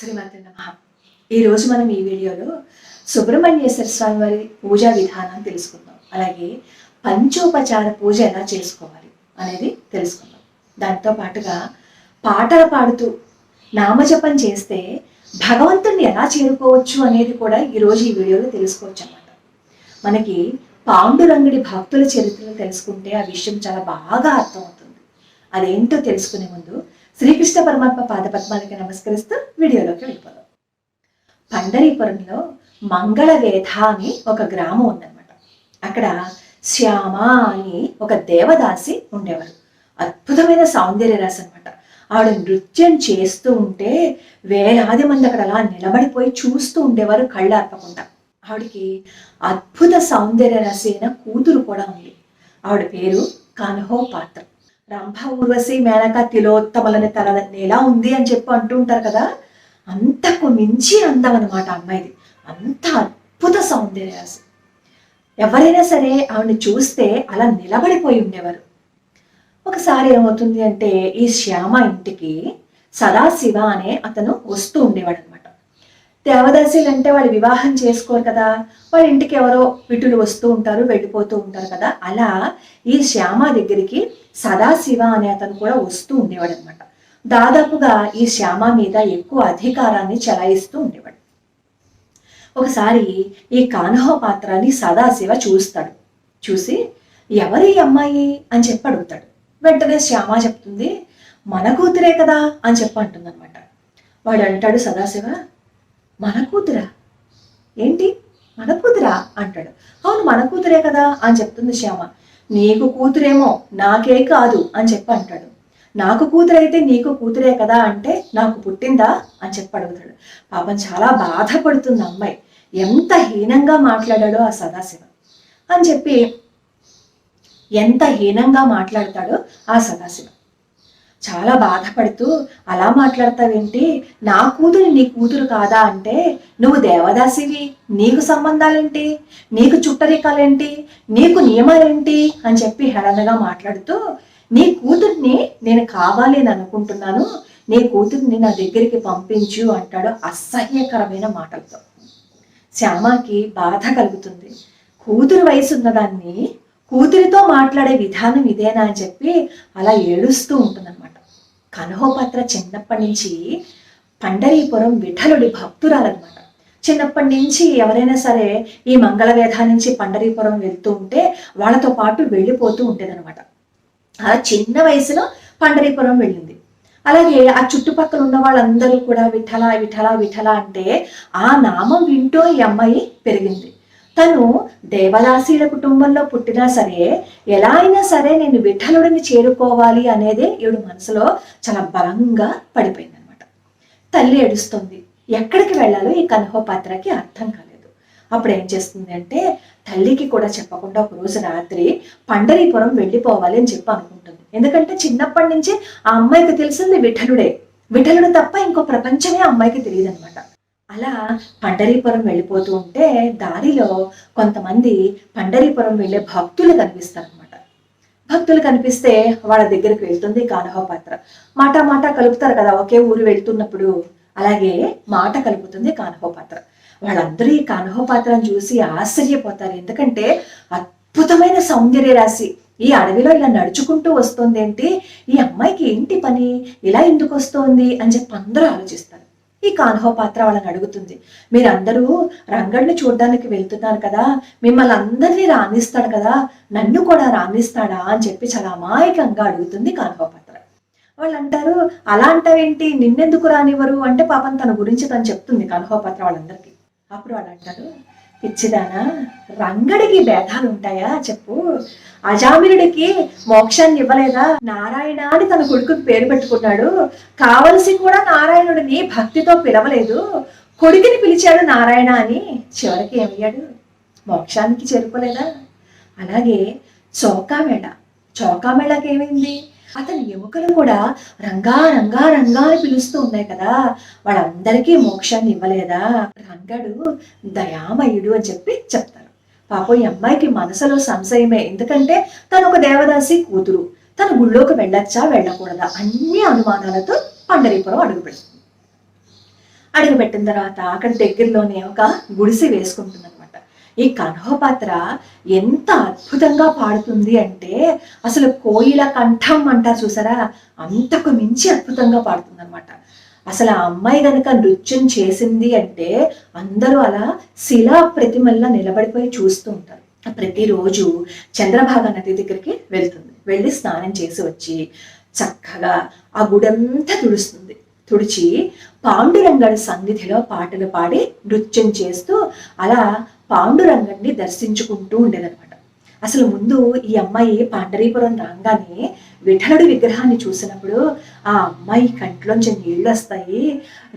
శ్రీమతి నమః. ఈరోజు మనం ఈ వీడియోలో సుబ్రహ్మణ్యేశ్వర స్వామి వారి పూజా విధానం తెలుసుకుందాం. అలాగే పంచోపచార పూజ ఎలా చేసుకోవాలి అనేది తెలుసుకుందాం. దాంతో పాటుగా పాటలు పాడుతూ నామజపం చేస్తే భగవంతుడిని ఎలా చేరుకోవచ్చు అనేది కూడా ఈరోజు ఈ వీడియోలో తెలుసుకోవచ్చు అన్నమాట. మనకి పాండురంగుడి భక్తుల చరిత్రలు తెలుసుకుంటే ఆ విషయం చాలా బాగా అర్థమవుతుంది. అదేంటో తెలుసుకునే ముందు శ్రీకృష్ణ పరమాత్మ పాదపద్మాలకి నమస్కరిస్తూ వీడియోలోకి వెళ్ళిపోదాం. పండరీపురంలో మంగళవేధ అని ఒక గ్రామం ఉందన్నమాట. అక్కడ శ్యామ అని ఒక దేవదాసి ఉండేవారు. అద్భుతమైన సౌందర్య రాశి అనమాట. ఆవిడ నృత్యం చేస్తూ ఉంటే వేలాది మంది అక్కడ అలా నిలబడిపోయి చూస్తూ ఉండేవారు కళ్ళు ఆర్పకుండా. ఆవిడికి అద్భుత సౌందర్య రాశి అయిన కూతురు కూడా ఉంది. ఆవిడ పేరు కాన్హోపాత్ర. రంభ ఊర్వశి మేనక తిలోత్తమలని తలదన్ని ఎలా ఉంది అని చెప్పి అంటూ ఉంటారు కదా, అంతకు మించి అందం అనమాట అమ్మాయిది. అంత అద్భుత సౌందర్య రాశి. ఎవరైనా సరే ఆవిడని చూస్తే అలా నిలబడిపోయి ఉండేవారు. ఒకసారి ఏమవుతుంది అంటే ఈ శ్యామ ఇంటికి సదాశివ అనే అతను వస్తూ ఉండేవాడు అనమాట. దేవదాసీలు అంటే వాళ్ళు వివాహం చేసుకోరు కదా, వాళ్ళ ఇంటికి ఎవరో విటులు వస్తూ ఉంటారు, వెళ్ళిపోతూ ఉంటారు కదా. అలా ఈ శ్యామ దగ్గరికి సదాశివ అనే అతను కూడా వస్తూ ఉండేవాడు అనమాట. దాదాపుగా ఈ శ్యామ మీద ఎక్కువ అధికారాన్ని చెలాయిస్తూ ఉండేవాడు. ఒకసారి ఈ కాన్హోపాత్రాన్ని సదాశివ చూస్తాడు. చూసి ఎవరి అమ్మాయి అని చెప్పి అడుగుతాడు. వెంటనే శ్యామ చెప్తుంది, మన కూతురే కదా అని చెప్పి అంటుంది అనమాట. వాడు అంటాడు, సదాశివ మన కూతురా ఏంటి, మన కూతురా అంటాడు. అవును మన కూతురే కదా అని చెప్తుంది శ్యామ. నీకు కూతురేమో నాకే కాదు అని చెప్పి అంటాడు. నాకు కూతురైతే నీకు కూతురే కదా అంటే నాకు పుట్టిందా అని చెప్పి అడుగుతాడు. పాపం చాలా బాధపడుతుంది అమ్మాయి. ఎంత హీనంగా మాట్లాడాడో ఆ సదాశివ అని చెప్పి ఎంత హీనంగా మాట్లాడతాడో ఆ సదాశివ. చాలా బాధపడుతూ అలా మాట్లాడతావేంటి, నా కూతురు నీ కూతురు కాదా అంటే నువ్వు దేవదాసివి, నీకు సంబంధాలేంటి, నీకు చుట్టరికాలేంటి, నీకు నియమాలేంటి అని చెప్పి హేళనగా మాట్లాడుతూ నీ కూతుర్ని నేను కావాలి అని అనుకుంటున్నాను, నీ కూతుర్ని నా దగ్గరికి పంపించు అంటాడు అసహ్యకరమైన మాటలతో. శ్యామకి బాధ కలుగుతుంది. కూతురు వయసు ఉన్నదాన్ని కూతురితో మాట్లాడే విధానం ఇదేనా అని చెప్పి అలా ఏడుస్తూ ఉంటుందన్నమాట. కాన్హోపాత్ర చిన్నప్పటి నుంచి పండరీపురం విఠలుడి భక్తురాలన్నమాట. చిన్నప్పటి నుంచి ఎవరైనా సరే ఈ మంగళవేధ నుంచి పండరీపురం వెళ్తూ ఉంటే వాళ్ళతో పాటు వెళ్ళిపోతూ ఉండేదన్నమాట. అలా చిన్న వయసులో పండరీపురం వెళ్ళింది. అలాగే ఆ చుట్టుపక్కల ఉన్న వాళ్ళందరూ కూడా విఠల విఠల విఠల అంటే ఆ నామం వింటూ ఈ అమ్మాయి పెరిగింది. తను దేవదాసీల కుటుంబంలో పుట్టినా సరే ఎలా అయినా సరే నేను విఠలుడిని చేరుకోవాలి అనేదే ఈవిడ మనసులో చాలా బలంగా పడిపోయింది అనమాట. తల్లి ఏడుస్తుంది. ఎక్కడికి వెళ్ళాలో ఈ కాన్హోపాత్రకి అర్థం కాలేదు. అప్పుడు ఏం చేస్తుంది అంటే తల్లికి కూడా చెప్పకుండా ఒకరోజు రాత్రి పండరీపురం వెళ్ళిపోవాలి అని చెప్పి అనుకుంటుంది. ఎందుకంటే చిన్నప్పటి నుంచి ఆ అమ్మాయికి తెలిసింది విఠలుడే, విఠలుడు తప్ప ఇంకో ప్రపంచమే అమ్మాయికి తెలియదు అనమాట. అలా పండరీపురం వెళ్ళిపోతూ ఉంటే దారిలో కొంతమంది పండరీపురం వెళ్ళే భక్తులు కనిపిస్తారు అనమాట. భక్తులు కనిపిస్తే వాళ్ళ దగ్గరికి వెళ్తుంది కాన్హోపాత్ర. మాట మాట కలుపుతారు కదా ఒకే ఊరు వెళ్తున్నప్పుడు, అలాగే మాట కలుపుతుంది కాన్హోపాత్ర. వాళ్ళందరూ ఈ కాన్హోపాత్రను చూసి ఆశ్చర్యపోతారు. ఎందుకంటే అద్భుతమైన సౌందర్య రాశి. ఈ అడవిలో ఇలా నడుచుకుంటూ వస్తుంది ఏంటి, ఈ అమ్మాయికి ఏంటి పని, ఇలా ఎందుకు వస్తోంది అని చెప్పి అందరూ ఆలోచిస్తారు. ఈ కాన్హోపాత్ర వాళ్ళని అడుగుతుంది, మీరందరూ రంగడిని చూడడానికి వెళ్తున్నారు కదా, మిమ్మల్ని అందరినీ రాణిస్తాడు కదా, నన్ను కూడా రాణిస్తాడా అని చెప్పి చాలా అమాయకంగా అడుగుతుంది కాన్హోపాత్ర. వాళ్ళు అంటారు, అలా అంటావేంటి, నిన్నెందుకు రానివ్వరు అంటే పాపం తన గురించి తను చెప్తుంది కాన్హోపాత్ర వాళ్ళందరికీ. అప్పుడు వాళ్ళు అంటారు, పిచ్చిదానా, రంగడికి భేదాలు ఉంటాయా చెప్పు, అజామిలుడికి మోక్షాన్ని ఇవ్వలేదా, నారాయణ అని తన కొడుకుకి పేరు పెట్టుకున్నాడు, కావలసి కూడా నారాయణుడిని భక్తితో పిలవలేదు, కొడుకుని పిలిచాడు నారాయణ అని, చివరికి ఏమయ్యాడు, మోక్షానికి చేరుకోలేదా. అలాగే చౌకామేళకి ఏమైంది, అతని ఎముకలు కూడా రంగా రంగా రంగా అని పిలుస్తూ ఉన్నాయి కదా, వాళ్ళందరికీ మోక్షాన్ని ఇవ్వలేదా, రంగడు దయామయుడు అని చెప్పి చెప్తారు. పాపం ఈ అమ్మాయికి మనసులో సంశయమే. ఎందుకంటే తను ఒక దేవదాసి కూతురు, తన గుళ్ళోకి వెళ్ళొచ్చా వెళ్ళకూడదా అన్ని అనుమానాలతో పండరీపురం అడుగు పెడుతుంది. అడుగు పెట్టిన తర్వాత అక్కడ దగ్గరలోనే ఒక గుడిసె వేసుకుంటుంది అనమాట. ఈ కన్హోపాత్ర ఎంత అద్భుతంగా పాడుతుంది అంటే అసలు కోయిల కంఠం అంటారు చూసారా, అంతకు మించి అద్భుతంగా పాడుతుంది అనమాట. అసలు ఆ అమ్మాయి గనక నృత్యం చేసింది అంటే అందరూ అలా శిలా ప్రతిమల్లా నిలబడిపోయి చూస్తూ ఉంటారు. ప్రతిరోజు చంద్రభాగా నది దగ్గరికి వెళ్తుంది. వెళ్ళి స్నానం చేసి వచ్చి చక్కగా ఆ గుడంతా తుడుస్తుంది. తుడిచి పాండురంగడి సన్నిధిలో పాటలు పాడి నృత్యం చేస్తూ అలా పాండురంగడిని దర్శించుకుంటూ ఉండేదన్నమాట. అసలు ముందు ఈ అమ్మాయి పండరీపురం రాగానే విఠలుడి విగ్రహాన్ని చూసినప్పుడు ఆ అమ్మాయి కంట్లోంచి నీళ్ళు వస్తాయి.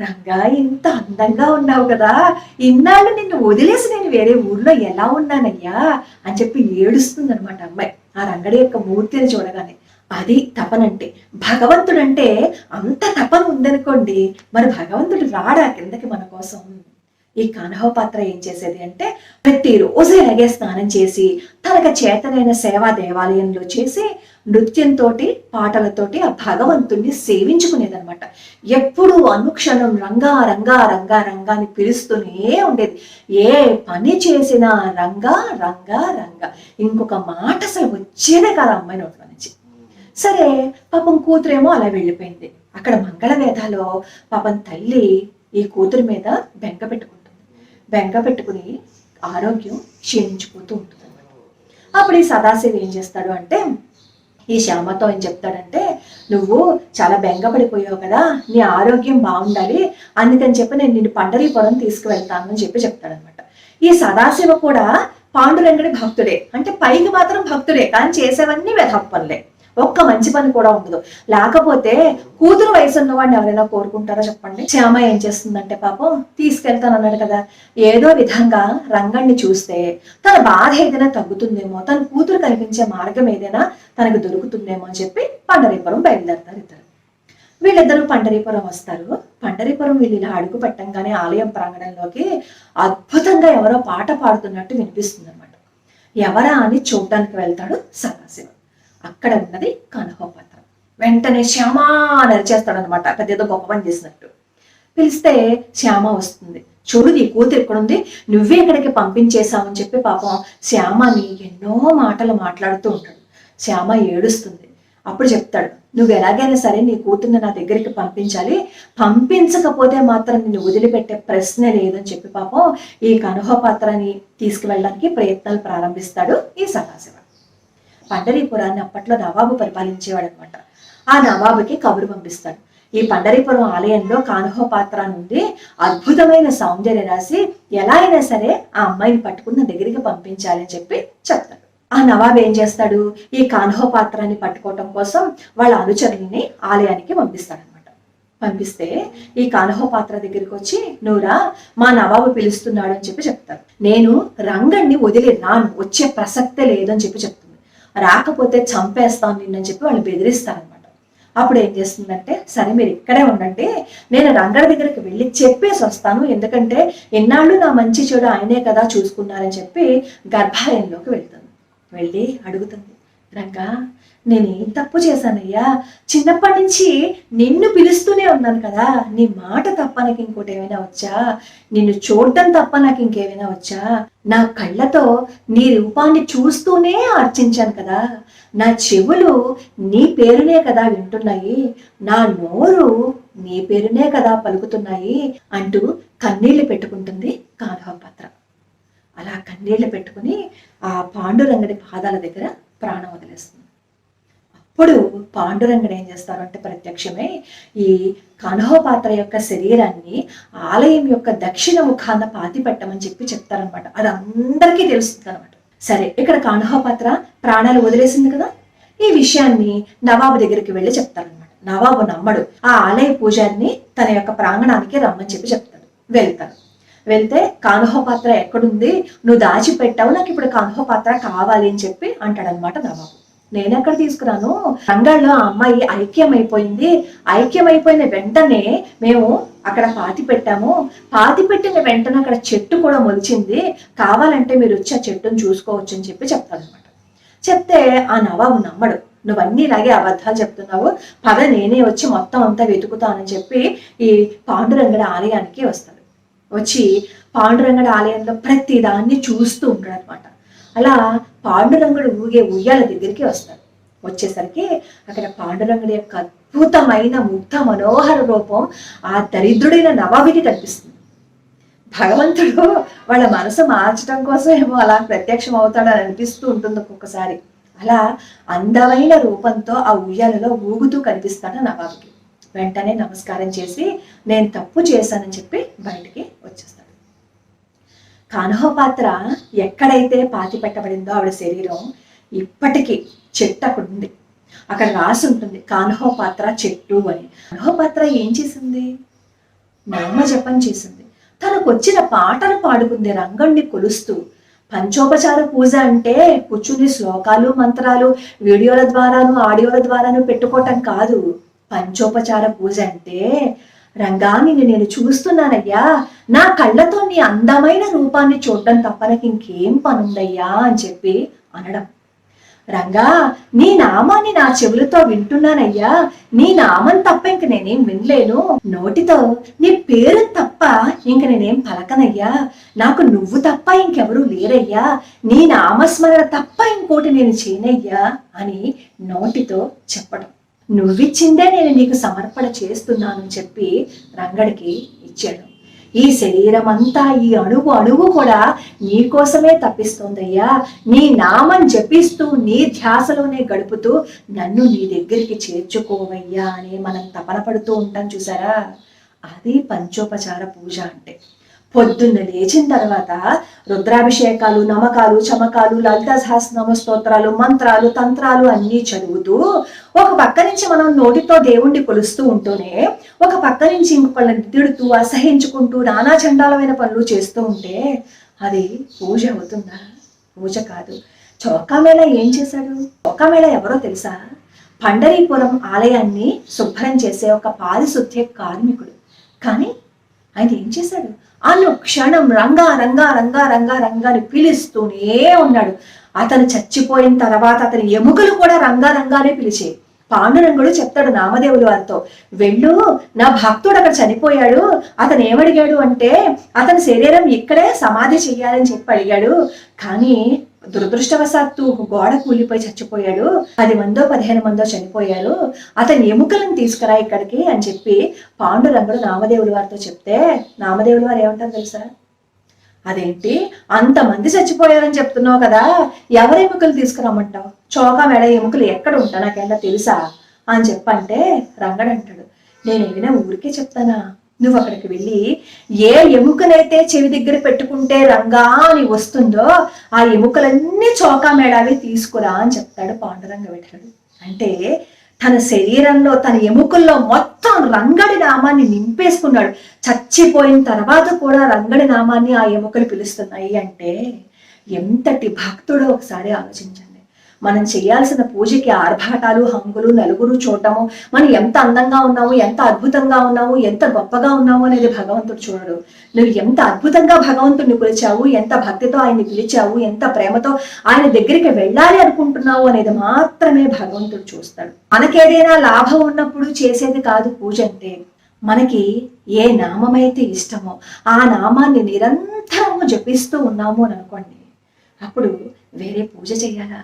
రంగా ఇంత అందంగా ఉన్నావు కదా, ఇన్నాళ్ళు నిన్ను వదిలేసి నేను వేరే ఊర్లో ఎలా ఉన్నానయ్యా అని చెప్పి ఏడుస్తుంది అనమాట అమ్మాయి ఆ రంగడి యొక్క మూర్తిని చూడగానే. అది తపనంటే. భగవంతుడంటే అంత తపన ఉందనుకోండి, మరి భగవంతుడు రాడా కిందకి మన కోసం? ఈ కన్హోపాత్ర ఏం చేసేది అంటే ప్రతిరోజు ఇలాగే స్నానం చేసి తనకు చేతనైన సేవా దేవాలయంలో చేసి నృత్యంతో పాటలతోటి ఆ భగవంతుణ్ణి సేవించుకునేదనమాట. ఎప్పుడు అనుక్షణం రంగా రంగా రంగా రంగా అని పిలుస్తూనే ఉండేది. ఏ పని చేసినా రంగా రంగా రంగా, ఇంకొక మాట అసలు వచ్చేదే కాదు అమ్మాయి నోట్లో నుంచి. సరే పాపం కూతురేమో అలా వెళ్ళిపోయింది. అక్కడ మంగళ వేదాలో పాపం తల్లి ఈ కూతురి మీద బెంగ పెట్టుకుంటుంది. బెంగ పెట్టుకుని ఆరోగ్యం క్షీణించిపోతూ ఉంటుంది అనమాట. అప్పుడు ఈ సదాశివ ఏం చేస్తాడు అంటే ఈ శ్యామతో ఏం చెప్తాడంటే, నువ్వు చాలా బెంగ పడిపోయావు కదా, నీ ఆరోగ్యం బాగుండాలి, అందుకని చెప్పి నేను నిన్ను పండరీపురం తీసుకువెళ్తాను అని చెప్పి చెప్తాడనమాట. ఈ సదాశివ కూడా పాండురంగడి భక్తుడే, అంటే పైకి మాత్రం భక్తుడే కానీ చేసేవన్నీ వెధప్పలే, ఒక్క మంచి పని కూడా ఉండదు. లేకపోతే కూతురు వయసు ఉన్నవాడిని ఎవరైనా కోరుకుంటారో చెప్పండి. శ్యామ ఏం చేస్తుందంటే పాపం తీసుకెళ్తానన్నాడు కదా, ఏదో విధంగా రంగణ్ణి చూస్తే తన బాధ ఏదైనా తగ్గుతుందేమో, తన కూతురు కనిపించే మార్గం ఏదైనా తనకు దొరుకుతుందేమో అని చెప్పి పండరీపురం బయలుదేరతారు ఇద్దరు. వీళ్ళిద్దరూ పండరీపురం వస్తారు. పండరీపురం వీళ్ళు ఇలా అడుగు పెట్టంగానే ఆలయం ప్రాంగణంలోకి అద్భుతంగా ఎవరో పాట పాడుతున్నట్టు వినిపిస్తుంది అనమాట. ఎవరా అని చూడడానికి వెళ్తాడు సదాశివ. అక్కడ ఉన్నది కన్హోపాత్ర. వెంటనే శ్యామ నరిచేస్తాడు అనమాట, పెద్ద గొప్ప పని చేసినట్టు. పిలిస్తే శ్యామ వస్తుంది. చూడు నీ కూతురు ఎక్కడుంది, నువ్వే ఇక్కడికి పంపించేశావని చెప్పి పాపం శ్యామని ఎన్నో మాటలు మాట్లాడుతూ ఉంటాడు. శ్యామ ఏడుస్తుంది. అప్పుడు చెప్తాడు, నువ్వు ఎలాగైనా సరే నీ కూతుర్ని నా దగ్గరికి పంపించాలి, పంపించకపోతే మాత్రం నిన్ను వదిలిపెట్టే ప్రశ్నే లేదని చెప్పి పాపం ఈ కన్హోపాత్రని తీసుకువెళ్ళడానికి ప్రయత్నాలు ప్రారంభిస్తాడు ఈ సదాశివ. పండరీపురాన్ని అప్పట్లో నవాబు పరిపాలించేవాడు అనమాట. ఆ నవాబుకి కబురు పంపిస్తాడు, ఈ పండరీపురం ఆలయంలో కన్హోపాత్ర నుండి అద్భుతమైన సౌందర్య రాసి ఎలా అయినా సరే ఆ అమ్మాయిని పట్టుకుని నా దగ్గరికి పంపించాలి అని చెప్పి చెప్తాడు. ఆ నవాబు ఏం చేస్తాడు, ఈ కన్హోపాత్రాన్ని పట్టుకోవటం కోసం వాళ్ళ అనుచరుల్ని ఆలయానికి పంపిస్తాడనమాట. పంపిస్తే ఈ కన్హోపాత్ర దగ్గరికి వచ్చి, నువ్వురా మా నవాబు పిలుస్తున్నాడు అని చెప్పి చెప్తాడు. నేను రంగణ్ణి వదిలి రాను, వచ్చే ప్రసక్తే లేదని చెప్పి చెప్తుంది. రాకపోతే చంపేస్తాను నిన్నని చెప్పి వాళ్ళు బెదిరిస్తారనమాట. అప్పుడు ఏం చేస్తుందంటే, సరే మీరు ఇక్కడే ఉండండి, నేను రంగడి దగ్గరికి వెళ్ళి చెప్పేసి వస్తాను, ఎందుకంటే ఎన్నాళ్ళు నా మంచి చెడు ఆయనే కదా చూసుకున్నారని చెప్పి గర్భాలయంలోకి వెళ్తుంది. వెళ్ళి అడుగుతుంది, రంగా నేను ఏం తప్పు చేశానయ్యా, చిన్నప్పటి నుంచి నిన్ను పిలుస్తూనే ఉన్నాను కదా, నీ మాట తప్ప నాకు ఇంకోటి ఏమైనా వచ్చా, నిన్ను చూడటం తప్ప నాకు ఇంకేమైనా వచ్చా, నా కళ్ళతో నీ రూపాన్ని చూస్తూనే అర్చించాను కదా, నా చెవులు నీ పేరునే కదా వింటున్నాయి, నా నోరు నీ పేరునే కదా పలుకుతున్నాయి అంటూ కన్నీళ్లు పెట్టుకుంటుంది కన్హోపాత్ర. అలా కన్నీళ్లు పెట్టుకుని ఆ పాండురంగడి పాదాల దగ్గర ప్రాణం వదిలేస్తుంది. అప్పుడు పాండురంగడు ఏం చేస్తారు అంటే ప్రత్యక్షమై ఈ కన్హోపాత్ర యొక్క శరీరాన్ని ఆలయం యొక్క దక్షిణ ముఖాన పాతి పెట్టమని చెప్పి చెప్తారనమాట. అది అందరికీ తెలుస్తుంది అనమాట. సరే ఇక్కడ కన్హోపాత్ర ప్రాణాలు వదిలేసింది కదా, ఈ విషయాన్ని నవాబు దగ్గరికి వెళ్ళి చెప్తారనమాట. నవాబు నమ్మడు. ఆ ఆలయ పూజారిని తన యొక్క ప్రాంగణానికి రమ్మని చెప్పి చెప్తాడు. వెళ్తాడు. వెళ్తే కన్హోపాత్ర ఎక్కడుంది, నువ్వు దాచిపెట్టావు, నాకు ఇప్పుడు కన్హోపాత్ర కావాలి అని చెప్పి అంటాడనమాట నవాబు. నేనెక్కడ తీసుకురాను, రంగంలో ఆ అమ్మాయి ఐక్యమైపోయింది, ఐక్యమైపోయిన వెంటనే మేము అక్కడ పాతి పెట్టాము, పాతి పెట్టిన వెంటనే అక్కడ చెట్టు కూడా మొలిచింది, కావాలంటే మీరు వచ్చి ఆ చెట్టును చూసుకోవచ్చు అని చెప్పి చెప్తాడనమాట. చెప్తే ఆ నవాబు నమ్మడు. నువ్వన్నీ ఇలాగే అబద్ధాలు చెప్తున్నావు, పద నేనే వచ్చి మొత్తం అంతా వెతుకుతానని చెప్పి ఈ పాండురంగడి ఆలయానికి వస్తాడు. వచ్చి పాండురంగడి ఆలయంలో ప్రతి దాన్ని చూస్తూ ఉంటాడు అనమాట. అలా పాండురంగుడు ఊగే ఉయ్యాల దగ్గరికి వస్తాడు. వచ్చేసరికి అక్కడ పాండురంగుడి యొక్క అద్భుతమైన ముగ్ధ మనోహర రూపం ఆ దరిద్రుడైన నవాబుకి కనిపిస్తుంది. భగవంతుడు వాళ్ళ మనసు మార్చడం కోసం ఏమో అలా ప్రత్యక్షం అవుతాడని అనిపిస్తూ ఉంటుంది ఒక్కొక్కసారి. అలా అందమైన రూపంతో ఆ ఉయ్యాలలో ఊగుతూ కనిపిస్తాడు నవాబుకి. వెంటనే నమస్కారం చేసి నేను తప్పు చేశానని చెప్పి బయటికి వచ్చేస్తాడు. కాన్హోపాత్ర ఎక్కడైతే పాతి పెట్టబడిందో ఆవిడ శరీరం ఇప్పటికీ చెట్టు అక్కడ ఉంది. అక్కడ రాసి ఉంటుంది కాన్హోపాత్ర చెట్టు అని. కాన్హోపాత్ర ఏం చేసింది? నామజపం చేసింది. తనకు వచ్చిన పాటలు పాడుకుంది రంగణ్ణి కొలుస్తూ. పంచోపచార పూజ అంటే కూర్చుని శ్లోకాలు మంత్రాలు వీడియోల ద్వారాను ఆడియోల ద్వారాను పెట్టుకోవటం కాదు. పంచోపచార పూజ అంటే రంగా నేను చూస్తున్నానయ్యా, నా కళ్ళతో నీ అందమైన రూపాన్ని చూడడం తప్ప నాకు ఇంకేం పనుందయ్యా అని చెప్పి అనడం. రంగా నీ నామాన్ని నా చెవులతో వింటున్నానయ్యా, నీ నామం తప్ప ఇంక నేనేం వినలేను, నోటితో నీ పేరు తప్ప ఇంక నేనేం పలకనయ్యా, నాకు నువ్వు తప్ప ఇంకెవరూ లేరయ్యా, నీ నామస్మరణ తప్ప ఇంకోటి నేను చేయనయ్యా అని నోటితో చెప్పడం. నువ్విచ్చిందే నేను నీకు సమర్పణ చేస్తున్నానని చెప్పి రంగడికి ఇచ్చాడు. ఈ శరీరం అంతా ఈ అణువు అణువు కూడా నీకోసమే తప్పిస్తోందయ్యా, నీ నామం జపిస్తూ నీ ధ్యాసలోనే గడుపుతూ నన్ను నీ దగ్గరికి చేర్చుకోవయ్యా అని మనం తపన పడుతూ ఉంటాం చూసారా. అది పంచోపచార పూజ అంటే. పొద్దున్న లేచిన తర్వాత రుద్రాభిషేకాలు, నమకాలు, చమకాలు, లలిత సహస్రనామ స్తోత్రాలు, మంత్రాలు, తంత్రాలు అన్నీ చదువుతూ ఒక పక్క నుంచి మనం నోటితో దేవుణ్ణి కొలుస్తూ ఉంటూనే ఒక పక్క నుంచి ఇంకొకళ్ళని తిడుతూ అసహించుకుంటూ నానా చండాలమైన పనులు చేస్తూ ఉంటే అది పూజ అవుతుందా? పూజ కాదు. చౌకామేళ ఏం చేశాడు? చౌకామేళ ఎవరో తెలుసా? పండరీపురం ఆలయాన్ని శుభ్రం చేసే ఒక పారిశుద్ధ్య కార్మికుడు. కానీ ఆయన ఏం చేశాడు? అనుక్షణం రంగా రంగా రంగా రంగా రంగాని పిలుస్తూనే ఉన్నాడు. అతను చచ్చిపోయిన తర్వాత అతని ఎముకలు కూడా రంగా రంగానే పిలిచే. పాండురంగుడు చెప్తాడు నామదేవుల వారితో, వెళ్ళు, నా భక్తుడు అక్కడ చనిపోయాడు, అతను ఏమడిగాడు అంటే అతని శరీరం ఇక్కడే సమాధి చెయ్యాలని చెప్పి అడిగాడు, కానీ దురదృష్టవశాత్తు గోడ కూలిపోయి చచ్చిపోయాడు, 10 మందో 15 మందో చనిపోయారు, అతని ఎముకలను తీసుకురా ఇక్కడికి అని చెప్పి పాండురంగుడు నామదేవుల వారితో చెప్తే నామదేవుల వారు ఏమంటారు తెలుసా? అదేంటి అంతమంది చచ్చిపోయారని చెప్తున్నావు కదా, ఎవరి ఎముకలు తీసుకురమ్మంటావు? చౌకామేళ ఎముకలు ఎక్కడ ఉంటా నాకేంటో తెలుసా అని చెప్పంటే రంగడు అంటాడు, నేను ఏమైనా ఊరికే చెప్తానా, నువ్వు అక్కడికి వెళ్ళి ఏ ఎముకనైతే చెవి దగ్గర పెట్టుకుంటే రంగా అని వస్తుందో ఆ ఎముకలన్నీ చౌకామేళావి తీసుకురా అని చెప్తాడు పాండురంగ విఠలుడు. అంటే తన శరీరంలో తన ఎముకల్లో మొత్తం రంగడి నామాన్ని నింపేసుకున్నాడు. చచ్చిపోయిన తర్వాత కూడా రంగడి నామాన్ని ఆ ఎముకలు పిలుస్తున్నాయి అంటే ఎంతటి భక్తుడో ఒకసారి ఆలోచించండి. మనం చేయాల్సిన పూజకి ఆర్భాటాలు, హంగులు, నలుగురు చూడటము, మనం ఎంత అందంగా ఉన్నాము, ఎంత అద్భుతంగా ఉన్నాము, ఎంత గొప్పగా ఉన్నాము అనేది భగవంతుడు చూడడు. నువ్వు ఎంత అద్భుతంగా భగవంతుడిని పిలిచావు, ఎంత భక్తితో ఆయన్ని పిలిచావు, ఎంత ప్రేమతో ఆయన దగ్గరికి వెళ్ళాలి అనుకుంటున్నావు అనేది మాత్రమే భగవంతుడు చూస్తాడు. మనకేదైనా లాభం ఉన్నప్పుడు చేసేది కాదు పూజ అంటే. మనకి ఏ నామమైతే ఇష్టమో ఆ నామాన్ని నిరంతరము జపిస్తూ ఉన్నాము అని అనుకోండి, అప్పుడు వేరే పూజ చేయాలా?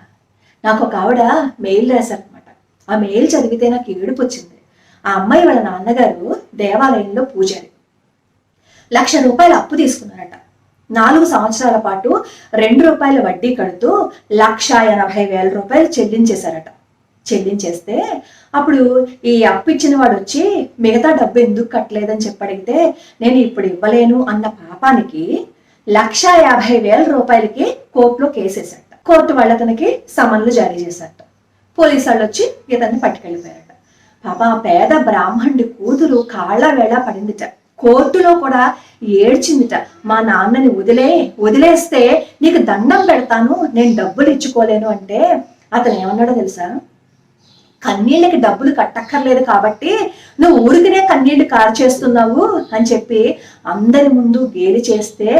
నాకు ఒక ఆవిడ మెయిల్ రాశారనమాట. ఆ మెయిల్ చదివితే నాకు ఏడుపు వచ్చింది. ఆ అమ్మాయి వాళ్ళ నాన్నగారు దేవాలయంలో పూజారి, 1,00,000 రూపాయలు అప్పు తీసుకున్నారట. 4 సంవత్సరాల పాటు 2 రూపాయల వడ్డీ కడుతూ 1,80,000 రూపాయలు చెల్లించేశారట. చెల్లించేస్తే అప్పుడు ఈ అప్పు ఇచ్చిన వాడు వచ్చి మిగతా డబ్బు ఎందుకు కట్టలేదని చెప్పి అడిగితే నేను ఇప్పుడు ఇవ్వలేను అన్న పాపానికి 1,50,000 రూపాయలకి కోర్టులో కేసేశాట. కోర్టు వాళ్ళు అతనికి సమన్లు జారీ చేశారట. పోలీసు వాళ్ళు వచ్చి ఇతన్ని పట్టుకెళ్ళిపోయారట. పాప పేద బ్రాహ్మణుడి కూతురు కాళ్ళ వేళ పడిందిట. కోర్టులో కూడా ఏడ్చిందిట, మా నాన్నని వదిలేస్తే నీకు దండం పెడతాను, నేను డబ్బులు ఇచ్చుకోలేను అంటే అతను ఏమన్నాడో తెలుసా? కన్నీళ్ళకి డబ్బులు కట్టక్కర్లేదు కాబట్టి నువ్వు ఊరికినే కన్నీళ్లు కార్చేస్తున్నావు అని చెప్పి అందరి ముందు గేలి చేస్తే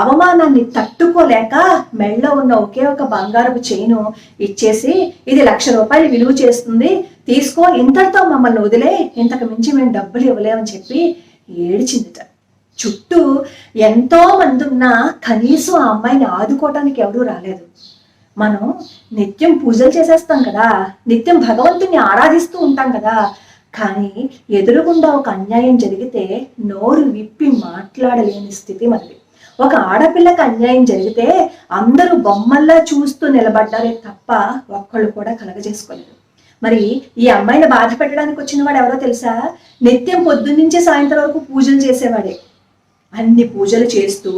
అవమానాన్ని తట్టుకోలేక మెళ్ళలో ఉన్న ఒకే ఒక బంగారపు చైను ఇచ్చేసి ఇది 1,00,000 రూపాయలు విలువ చేస్తుంది, తీసుకో, ఇంతటితో మమ్మల్ని వదిలే, ఇంతకు మించి మేము డబ్బులు ఇవ్వలేమని చెప్పి ఏడ్చిందిట. చుట్టూ ఎంతో మంది ఉన్నా కనీసం ఆ అమ్మాయిని ఆదుకోవటానికి ఎవరూ రాలేదు. మనం నిత్యం పూజలు చేసేస్తాం కదా, నిత్యం భగవంతుని ఆరాధిస్తూ ఉంటాం కదా, కానీ ఎదురుగుండా ఒక అన్యాయం జరిగితే నోరు విప్పి మాట్లాడలేని స్థితి మనది. ఒక ఆడపిల్లకి అన్యాయం జరిగితే అందరూ బొమ్మల్లా చూస్తూ నిలబడ్డారే తప్ప ఒక్కళ్ళు కూడా కలగజేసుకోలేదు. మరి ఈ అమ్మాయిని బాధ పెట్టడానికి వచ్చిన వాడు ఎవరో తెలుసా? నిత్యం పొద్దున్నుంచి సాయంత్రం వరకు పూజలు చేసేవాడే. అన్ని పూజలు చేస్తూ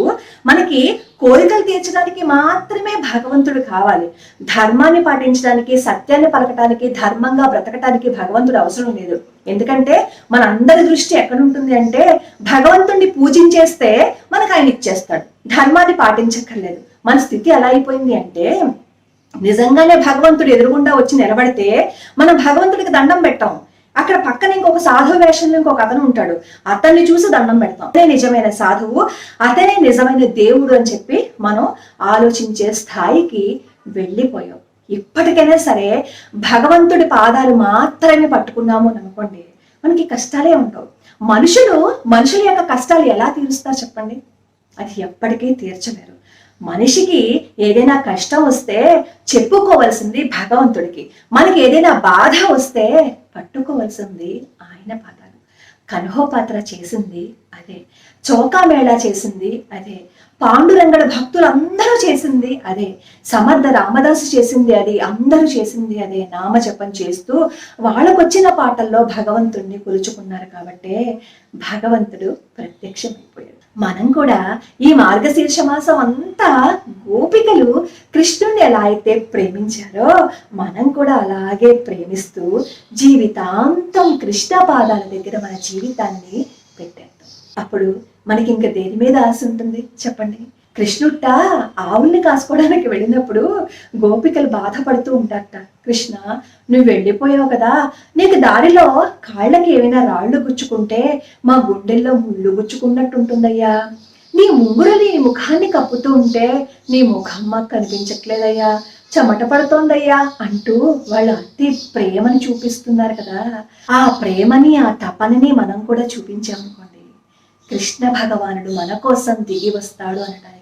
మనకి కోరికలు తీర్చడానికి మాత్రమే భగవంతుడు కావాలి. ధర్మాన్ని పాటించడానికి, సత్యాన్ని పలకటానికి, ధర్మంగా బ్రతకటానికి భగవంతుడు అవసరం లేదు. ఎందుకంటే మన అందరి దృష్టి ఎక్కడుంటుంది అంటే భగవంతుడిని పూజించేస్తే మనకు ఆయన ఇచ్చేస్తాడు, ధర్మాన్ని పాటించక్కర్లేదు. మన స్థితి ఎలా అయిపోయింది అంటే నిజంగానే భగవంతుడు ఎదురుగుండా వచ్చి నిలబడితే మనం భగవంతుడికి దండం పెట్టాం, అక్కడ పక్కన ఇంకొక సాధువు వేషంలో ఇంకొక అతను ఉంటాడు, అతన్ని చూసి దండం పెడతాం. అదే నిజమైన సాధువు, అతనే నిజమైన దేవుడు అని చెప్పి మనం ఆలోచించే స్థాయికి వెళ్ళిపోయాం. ఇప్పటికైనా సరే భగవంతుడి పాదాలు మాత్రమే పట్టుకున్నాము అని అనుకోండి, మనకి కష్టాలే ఉండవు. మనుషుల యొక్క కష్టాలు ఎలా తీరుస్తారు చెప్పండి? అది ఎప్పటికీ తీర్చలేరు. మనిషికి ఏదైనా కష్టం వస్తే చెప్పుకోవలసింది భగవంతుడికి, మనకి ఏదైనా బాధ వస్తే పట్టుకోవలసింది ఆయన పాదాలు. కన్హోపాత్ర చేసింది అదే, చౌకామేళా చేసింది అదే, పాండురంగడ భక్తులందరూ చేసింది అదే, సమర్థ రామదాసు చేసింది అది, అందరూ చేసింది అదే. నామజపం చేస్తూ వాళ్ళకొచ్చిన పాటల్లో భగవంతుడిని కొలుచుకున్నారు కాబట్టే భగవంతుడు ప్రత్యక్షమైపోయాడు. మనం కూడా ఈ మార్గశీర్ష మాసం అంతా గోపికలు కృష్ణుణ్ణి ఎలా అయితే ప్రేమించారో మనం కూడా అలాగే ప్రేమిస్తూ జీవితాంతం కృష్ణ పాదాల దగ్గర మన జీవితాన్ని పెట్టేద్దాం. అప్పుడు మనకి ఇంకా దేని మీద ఆశ ఉంటుంది చెప్పండి? కృష్ణుట్ట ఆవుల్ని కాసుకోవడానికి వెళ్ళినప్పుడు గోపికలు బాధపడుతూ ఉంటారట, కృష్ణ నువ్వు వెళ్ళిపోయావు కదా, నీకు దారిలో కాళ్ళకి ఏమైనా రాళ్ళు గుచ్చుకుంటే మా గుండెల్లో ముళ్ళు గుచ్చుకున్నట్టు ఉంటుందయ్యా, నీ ముంగురులు నీ ముఖాన్ని కప్పుతూ ఉంటే నీ ముఖం మాకు కనిపించట్లేదయ్యా, చెమట పడుతోందయ్యా అంటూ వాళ్ళు అతి ప్రేమని చూపిస్తున్నారు కదా. ఆ ప్రేమని, ఆ తపనని మనం కూడా చూపించామనుకోండి, కృష్ణ భగవానుడు మన కోసం దిగి వస్తాడు అనడానికి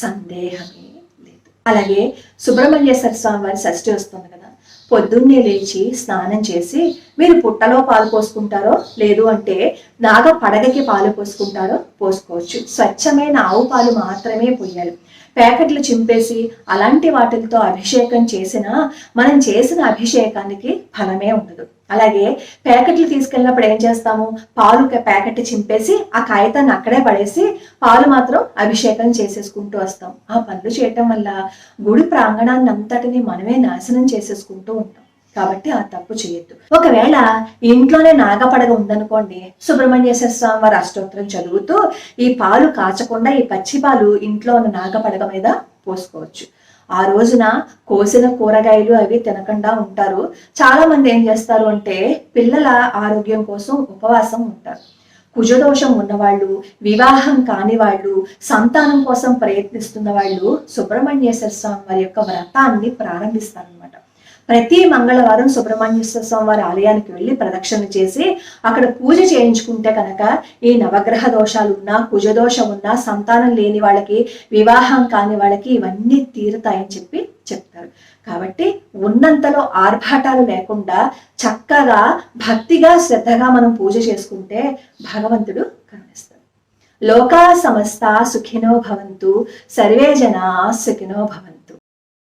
సందేహమే లేదు. అలాగే సుబ్రహ్మణ్యేశ్వర స్వామి వారి షష్ఠి వస్తుంది కదా, పొద్దున్నే లేచి స్నానం చేసి మీరు పుట్టలో పాలు పోసుకుంటారో లేదు అంటే నాగ పడగకి పాలు పోసుకుంటారో పోసుకోవచ్చు. స్వచ్ఛమైన ఆవు పాలు మాత్రమే పోయాలి. ప్యాకెట్లు చింపేసి అలాంటి వాటితో అభిషేకం చేసినా మనం చేసిన అభిషేకానికి ఫలమే ఉండదు. అలాగే ప్యాకెట్లు తీసుకెళ్ళినప్పుడు ఏం చేస్తాము? పాలు ప్యాకెట్ చింపేసి ఆ కాగితాన్ని అక్కడే పడేసి పాలు మాత్రం అభిషేకం చేసేసుకుంటూ వస్తాం. ఆ పనులు చేయటం వల్ల గుడి ప్రాంగణాన్ని అంతటిని మనమే నాశనం చేసేసుకుంటూ ఉంటాం. కాబట్టి ఆ తప్పు చేయొద్దు. ఒకవేళ ఇంట్లోనే నాగపడగ ఉందనుకోండి, సుబ్రహ్మణ్యేశ్వర స్వామి వారి అష్టోత్తరం చదువుతూ ఈ పాలు కాచకుండా ఈ పచ్చి పాలు ఇంట్లో ఉన్న నాగపడగ మీద పోసుకోవచ్చు. ఆ రోజున కోసిన కూరగాయలు అవి తినకుండా ఉంటారు. చాలా మంది ఏం చేస్తారు అంటే పిల్లల ఆరోగ్యం కోసం ఉపవాసం ఉంటారు. కుజదోషం ఉన్నవాళ్ళు, వివాహం కాని వాళ్ళు, సంతానం కోసం ప్రయత్నిస్తున్న వాళ్ళు సుబ్రహ్మణ్యేశ్వర స్వామి వారి యొక్క వ్రతాన్ని ప్రారంభిస్తారనమాట. ప్రతి మంగళవారం సుబ్రహ్మణ్యేశ్వర స్వామి వారి ఆలయానికి వెళ్ళి ప్రదక్షిణ చేసి అక్కడ పూజ చేయించుకుంటే కనుక ఈ నవగ్రహ దోషాలు ఉన్నా, కుజదోషం ఉన్నా, సంతానం లేని వాళ్ళకి, వివాహం కాని వాళ్ళకి ఇవన్నీ తీరుతాయని చెప్పి చెప్తారు. కాబట్టి ఉన్నంతలో ఆర్భాటాలు లేకుండా చక్కగా భక్తిగా శ్రద్ధగా మనం పూజ చేసుకుంటే భగవంతుడు కరుణిస్తాడు. లోకా సమస్త సుఖినో భవంతు, సర్వే జనా సుఖినో భవంతు.